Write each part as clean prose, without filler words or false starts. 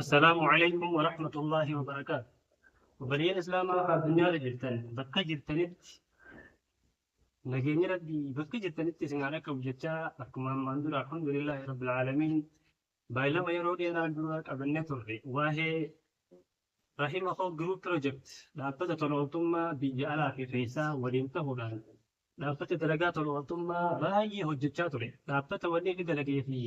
السلام عليكم ورحمة الله وبركاته. وبلين إسلام في الدنيا جرتن بكا جرتنت نجيني ربي بكا جرتنت سنعلك وجتا أكما مندور الحمد لله رب العالمين. بايلا ما يرودي أنا أدوك أبنى تري وهي رحمة الله جروب بروجكت لابد تلوتم بيجعل في فيسا ولينته لان لابد درجات تلوتم راي هجتشا تري لابد ولي درجة في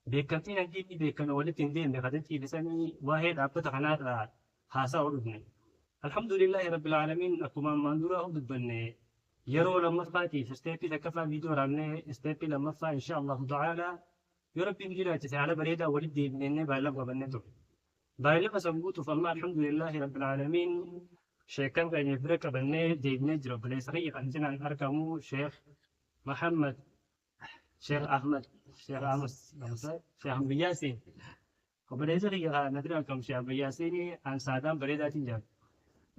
بيكتين أجيب بيكنا ولي تندين بخدتي لساني وهي لابد خنات حاسا وربني. الحمد لله رب العالمين أكما مندورا هم بالبني يرو لما فاتي في ستيبي لكفى فيديو رامني ستيبي لما فا إن شاء الله تعالى يربي مجرى على بريدة ولدي من النبى لما بنته بايلما سبوت فما الحمد لله رب العالمين. شيكان كان يفرق بني دي نجرب بليسري عندنا أركمو شيخ محمد شيخ أحمد شيخ أمس شيخ بياسين وبليسري ندري كم شيخ بياسيني عن سادام بريدة تنجاب.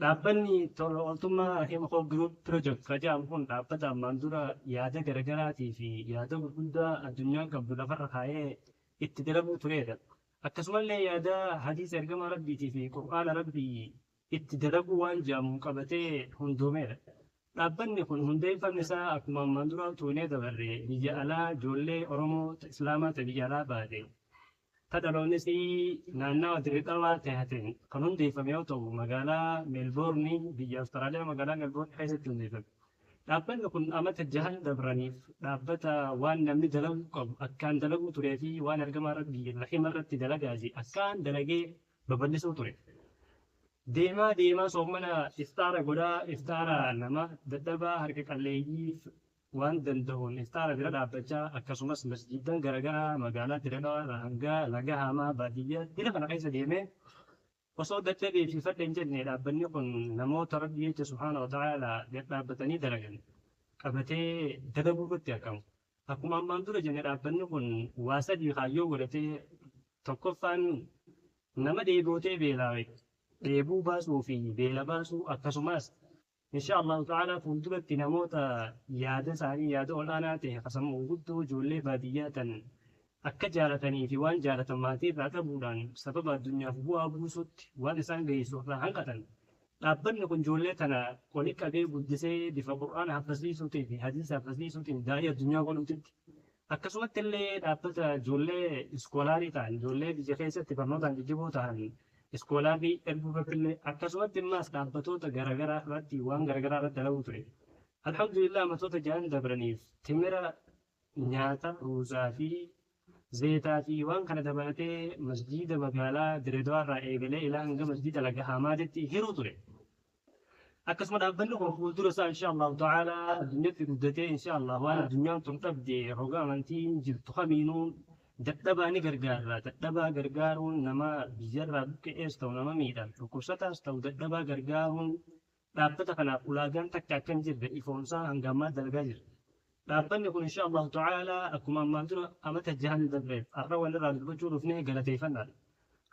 Dhaabbanni tola ooltummaa Himkoo Group Project jedhamu kun dhaabbata ammaan dura yaada garaagaraatii fi yaada gurguddaa addunyaan qabdu lafarra kaa'ee itti dalaguu turedha. Akkasumallee yaada hadiisa ergama rabbiitii fi qur'aana rabbii itti dalaguu waan jedhamu qabatee hundoomeedha. Dhaabbanni kun hundeeffamni isaa akkuma ammaan dura tuunee dabarre biyya alaa ijoollee Oromoo Islaamaa biyya alaa baate. Tadaloonis naannawa dirqamaa tahateen kan hundeeffame yoo ta'u magaalaa meelboornii biyya Awustiraaliyaa magaalaa meelboornii keessatti hundeeffame. Dhaabbanni kun amata jahan dabraniif dhaabbata waan namni dalaguu qabu akkaan dalaguu turee fi waan ergamaa rabbii rahima irratti dalagaasi akkaan dalagee babal'isuu ture. Deemaa deemaa soomana iftaara godhaa iftaara nama dadhabaa harka qalleeyyiif waan danda'uun iftaara bira dhaabbachaa akkasumas masjiidan garaagaraa magaalaa Dirreedawaa hanga laga hamaa baadiyyaa dila kana keessa deemee osoo dadhabee fi fadha hin jenne dhaabbanni kun namoota rabbii jecha subhaana wa ta'aalaa dhaabbatanii dalagan qabatee dalaguu irratti argamu. Akkuma ammaan dura jenne dhaabbanni kun waa sadii kaayyoo godhatee tokkoffaan nama dheebootee beelaawe dheebuu baasuu fi beela baasuu akkasumas insha Allah ta'ala fuulduratti namoota yaada isaanii yaada olaanaa ta'e akkasumas guddoo ijoollee baadiyyaa tan akka jaalatanii fi waan jaalatan maatii irraa qabuudhaan sababa addunyaaf bu'aa buusutti waan isaan geessu irraa hanqatan. Dhaabbanni kun ijoollee tana qoli qabee guddisee bifa qur'aana hafasiisuutii fi hadiisa hafasiisuutiin daa'ii addunyaa godhuutitti. Akkasumatti illee dhaabbata ijoollee iskoolaarii ta'an ijoollee biyya keessatti barnootaan jijjiboo ta'an iskoolaarii erguu irratti akkasumatti immaas dhaabbatoota garaagaraa irratti waan garaagaraa irratti dalaguu ture. Alhamdulillah amatoota jahan dabraniif timira nyaata ruuzaa fi zeetaa fi waan kana dabalatee masjiida magaalaa Dirreedawaa irraa eegalee ilaa hanga masjiida laga Hamaatitti hiruu ture. Akkasuma dhaabbanni kun fuuldura isaa insha Allah ta'ala addunyaatti guddatee insha Allah waan addunyaan tun dhabde roga amantiin jirtu kamiinuu dadhabaa ni gargaara. Dadhabaa gargaaruun nama biyyarraa buqqa'ees ta'u nama miidhaan dhukkubsataas ta'u dadhabaa gargaaruun dhaabbata kanaaf ulaagaan takka akka hin jirre ifoomsaa hanga ammaa dalagaa jira. Dhaabbanni kun insha Allah ta'ala akkuma ammaan dura amata jahan dabreef har'a walirraa dubbachuu dhufnee galateeffannaadha.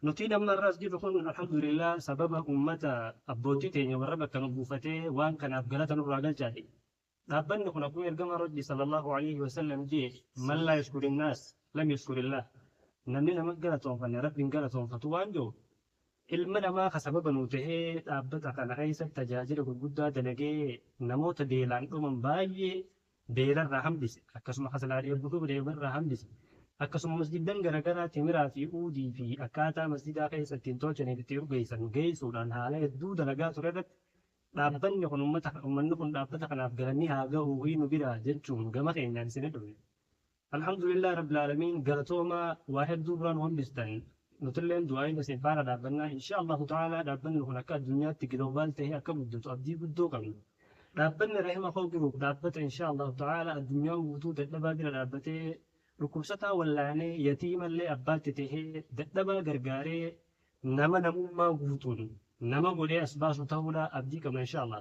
Nuti namni irraas jirru kun alhamdulillah sababa uummata abbootii teenya warra bakka nu buufatee waan kanaaf galata nurraa galchaadhe. Dhaabbanni kun akkuma ergama rabbi sallallahu alaihi wasallam jee man laa yashkurin naas lam yashkurillah. Namni nama galatoonfanne rabbiin galatoonfatu waan jiru ilma namaa ka sababa nu tahee dhaabbata kana keessatti tajaajila gurguddaa dalagee namoota beelaan dhuman baay'ee beelarraa hambise akkasuma hasalaa dheebbutuu beelarraa hambise. Akkasuma masjidan garaagaraa timiraa fi uudii fi akkaataa masjidaa keessatti hin tolchanii itti urgeessan geessuudhaan haala hedduu dalagaa ture irratti dhaabbanni kun uummanni kun dhaabbata kanaaf galanii haa gahuu nu bira jechuun gama keenyaan isin dhufe. Alhamdulillah rabbil alamin galatoomaa waa hedduu biraan hambistan nutilleen du'aayin isin faana dhaabbannaa insha Allah ta'ala dhaabbanni kun akka addunyaatti giloobaal ta'ee akka guddatu abdii guddoo qabna. Dhaabbanni rahima koo giruuf dhaabbata insha Allah ta'ala addunyaan guutuu dadhabaa bira dhaabbatee dhukkubsataa wallaanee yatiimallee abbaatti tahee dadhabaa gargaaree nama namummaa guutuun nama godhee as baasu ta'uudha abdii qabna insha Allah.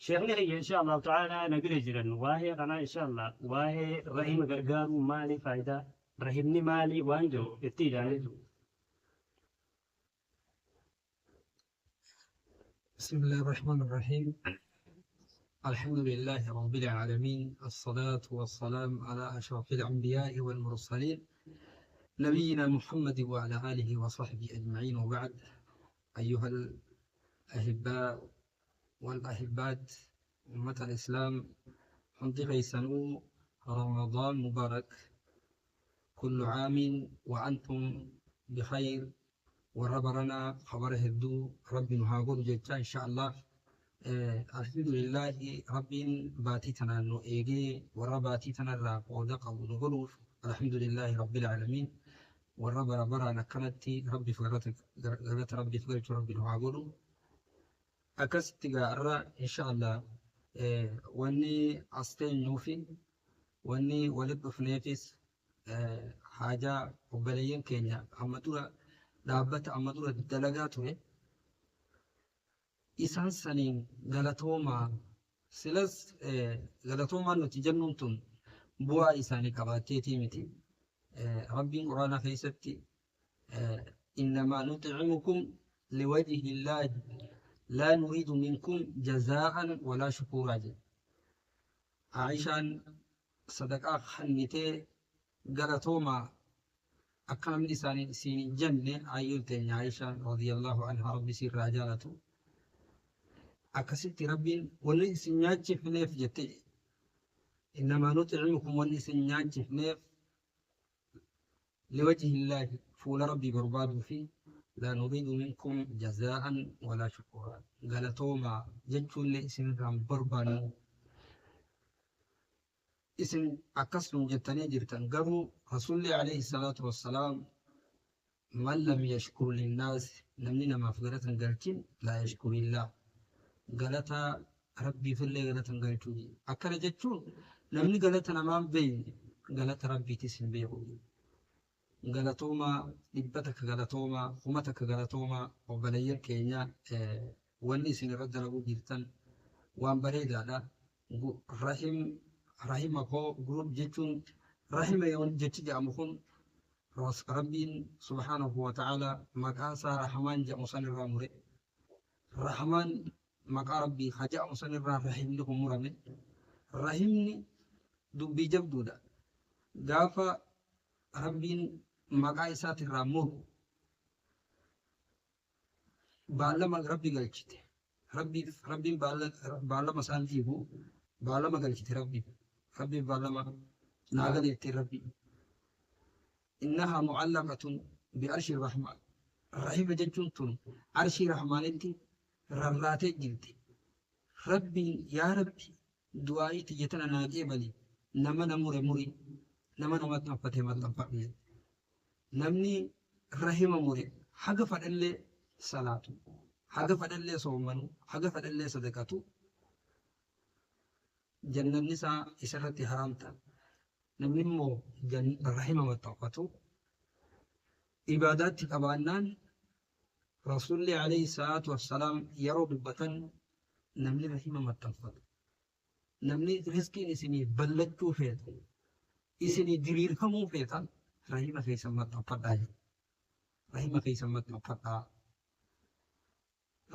Sheekni kiyya insha Allah ta'ala nagire jiran waa'ee kanaa insha Allah waa'ee rahima gargaaruu maali faayidaa rahimni maali waan jiru itti ilaalee بسم الله الرحمن الرحيم. الحمد لله رب العالمين، الصلاة والسلام على أشرف الأنبياء والمرسلين نبينا محمد وعلى آله وصحبه أجمعين، وبعد. أيها الأحباء والأحبات، أمة الإسلام، حمد غيسنو رمضان مبارك. كل عام وأنتم بخير، وربنا خبر هدو رب نهاجر جتا إن شاء الله. الحمد لله رب باتي تنانو إيجي ورباتي تنرى قودق ونقول الحمد لله رب العالمين. والرب ربنا نكنتي ربي فقرتك قالت ربي فقرت ربي نهاجر أكست جارة إن شاء الله. واني أستين نوفي واني ولد فنيفس حاجة وبلين كينيا أمدورة دابت أمدورة دلقاته إسان سنين غلطوما سلس غلطوما نتجننتم بوا إساني كباتيتي متي. ربي قرآن فيستي إنما نطعمكم لوجه الله لا نريد منكم جزاء ولا شكورا. عائشان صدقاء خنتي غلطوما أكرم لسان سين جنة عيلتين عائشة رضي الله عنها ربي سير رجالته. أكست ربي ولي سنياتي فنيف جتي إنما نطعمكم ولي سنياتي فنيف لوجه الله فول ربي برباد فيه لا نريد منكم جزاء ولا شكورا. غلطوما جنتو اللي اسم رام بربانو اسم أكسر جتني جرتن قبو رسول الله عليه الصلاة والسلام من لم يشكر للناس نمني ما فقرة قلتين لا يشكر الله. غلطا ربي في اللي غلطا قلتو أكل جتو نمني غلطا نمام بين غلطا ربي تسم بيهو. غلطوما دبتك غلطوما خمتك غلطوما وبلير كينيا واني سن رد لغو جرتن وان بريدا لا رحمكو جروب جتون رحم يون جتي جامكم ربي سبحانه وتعالى مقاسا رحمن جاء مصنر راموري رحمن مقا ربي خجاء مصنر رحم لكم مرمي رحمني دبي جبدودا غافا ربي maqaa isaatiin raammoo baallama rabbi galchite rabbiin baallama isaan dhiibu baallama galchite rabbiin baallama naa galeettee rabbi innahaa mu'allaqatun bi'arshi rahmaan rahima jechuun tun arshii rahmaanitti rarraatee jirti. Rabbiin yaa rabbi du'aayii tiyyatana naa qeebali nama namure muri nama namatti naffatee maxxanfadhe. namni rahima mure haga fadhallee salaatu haga fadhallee soomanu haga fadhallee sadaqatu jannanni isaa isarratti haramta. namni immoo rahima maxxanfatu ibaadaatti qabaannaan rasuulli alayhi salaatu wassalaam yeroo dubbatan namni rahima maxxanfatu namni riskiin isinii ballachuu feetu isinii diriirfamuu feetan rahima keessa maxxanfadhaa jiru. Rahima keessa maxxanfadhaa.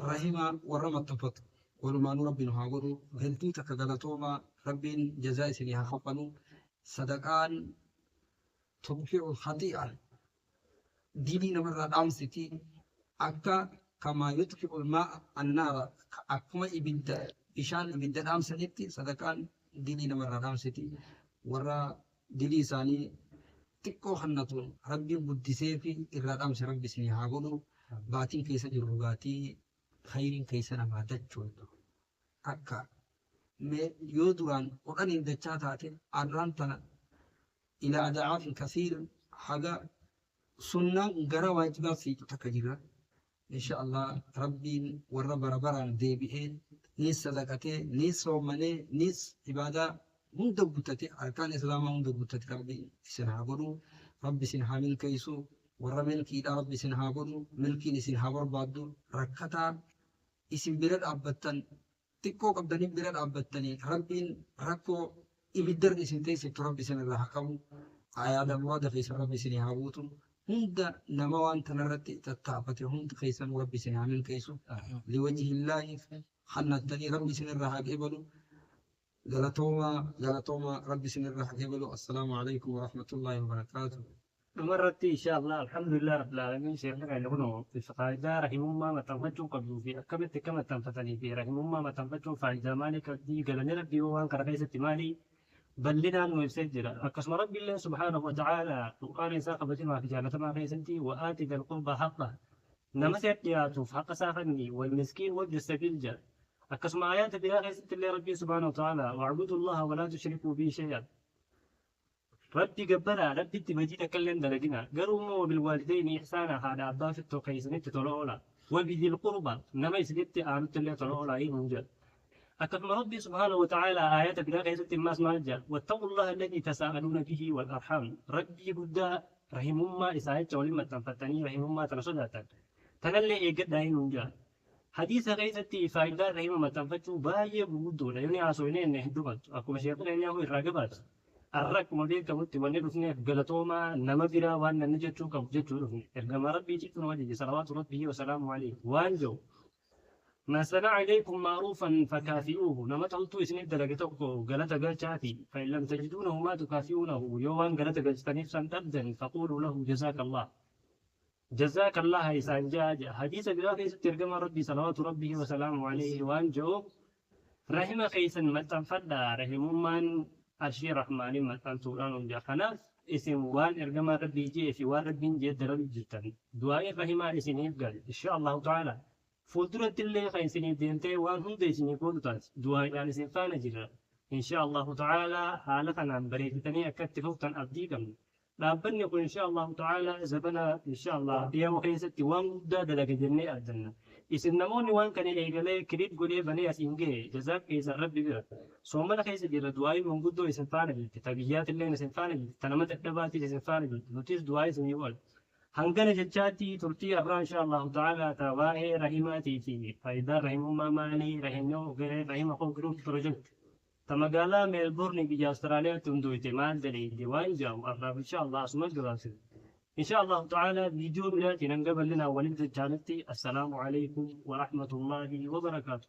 Rahima warra maxxanfatu walumaanuu rabbiin haa godhu. Galtii takka galatoomaa rabbiin jazaa isinii haa kaffanu. Sadaqaan tubfi'u khati'an diinii namarraa dhaamsiti akka kamaa yutfi'u maa'a annaara akkuma bishaan ibidda dhaamsanitti sadaqaan diinii namarraa dhaamsiti. Warra dilii isaanii xiqqoo hannatuun rabbiin guddisee fi irraa dhaamse rabbi isinii haa godhu. Baatiin keessa jiru baatii khayriin keessa namaa dachuudha. Akka yoo duraan kudhaniin dachaa taate arraan tana ilaa adacaafin kasiir haga sunnaan gara waajibaa fiitu takka jira. Insha Allah rabbiin warra barabaraan deebi'ee nis sadaqatee nis soomanee nis ibaadaa hunda guuttate arkaan islaamaa hunda guuttate rabbi isin haa godhu. Rabbi isin haa milkeessu. Warra milkiidha rabbi isin haa godhu. Milkiin isin haa barbaaddu. Rakkataa isin bira dhaabbattan xiqqoo qabdanii bira dhaabbattanii rabbiin rakkoo ibiddarri isin teessittu rabbi isin irraa haa qabu. Ayaada muraada keessa rabbi isin haa guutu. Hunda nama waan tanarratti tattaafate hunda keessan rabbi isin haa milkeessu. Liwajihillaahi hannattanii rabbi isin irraa haa qeebalu. غلطوما ربي سن الرحمة. السلام عليكم ورحمة الله وبركاته. مرت إن شاء الله الحمد لله رب العالمين شيخنا كان يقولون في فائدة رحمهم ما تنفتشون قبل في أكملت كما تنفتني في رحمهم ما تنفتشون فائدة مالك دي قال نربي وان كرقيسة مالي بل لنا أنه يسجل أقسم ربي الله سبحانه وتعالى القرآن ساق بجمع في جانة ما خيسنتي وآتي ذا القربى حقه نمسك ياتوف حق ساقني والمسكين وجه السبيل جاء أقسم آيات بها خيسنت الله ربي سبحانه وتعالى واعبدوا الله ولا تشركوا به شيئا ربي قبلا ربي تمجيد كلن دلقنا قروا وبالوالدين إحسانا هذا أبا في التوقيسنت تلولا وبذي القربى نما يسجدت آنت اللي تلولا إيه موجود أكرم ربي سبحانه وتعالى آيات بلا غيرة ما اسمها الجال واتقوا الله الذي تساءلون به والأرحام ربي قد رحم ما إساءة ولما تنفتني رحم ما تنصدتا تنلي إيقاد داين جال حديث غيرة فائدة رحم ما تنفتو باية بودو لأني عصوينين نهدوبت أكو مشيطنا إنه الرقبات الرق مدير كمت ونرفني غلطوما نما برا وان ننجتو كمجتو رفني إرقام ربي جئتنا وجه صلوات ربه وسلامه عليه وانجو ما صنع إليكم معروفا فكافئوه نما تلتو إسنين دلقتوكو غلطة قلتاتي فإن لم تجدونه ما تكافئونه يوان غلطة قلتانيف سنتبدا فقولوا له جزاك الله جزاك الله إسان جاج حديث بلا كيس ترجم ربي صلوات ربه وسلامه عليه وان جو رحم خيسا متن فدا رحم من أشي رحمن متن سوران جا خناف اسم وان إرجم ربي جي في وان ربي جد ربي جتن دعاء رحمة إسنين قال إن شاء الله تعالى فولدرة اللي خيسني دينتي وان هم ديسني فولدرة دعاء يعني سنفان جرا إن شاء الله تعالى حالة عن بريتني أكتفوتن أبديكم لابن يقول إن شاء الله تعالى زبنا إن شاء الله يوم خيستي وان مدة دلك جنة أدنى إسنموني وان كان إيجالي كريد قولي بني أسينجي جزاك إيسا ربي بيرا سوما خيس جرا دعاء من قدو إسنفان جلت تبيات اللي نسنفان جلت تنمت الدباتي إسنفان جلت نوتيس دعاء سنيوال هنگن جچاتی ترتی ابرا ان شاء الله تعالى تواهي رحماتي في فايدا رحم ما ماني رحمنو غير رحم اخو جروب بروجكت تمغالا ميلبورن بيجا استراليا تندو احتمال دلي ديوان جاو ابرا ان شاء الله اسمع جواسل ان شاء الله تعالى فيديو بلاتي ننقبل لنا ولد الجانتي السلام عليكم ورحمة الله وبركاته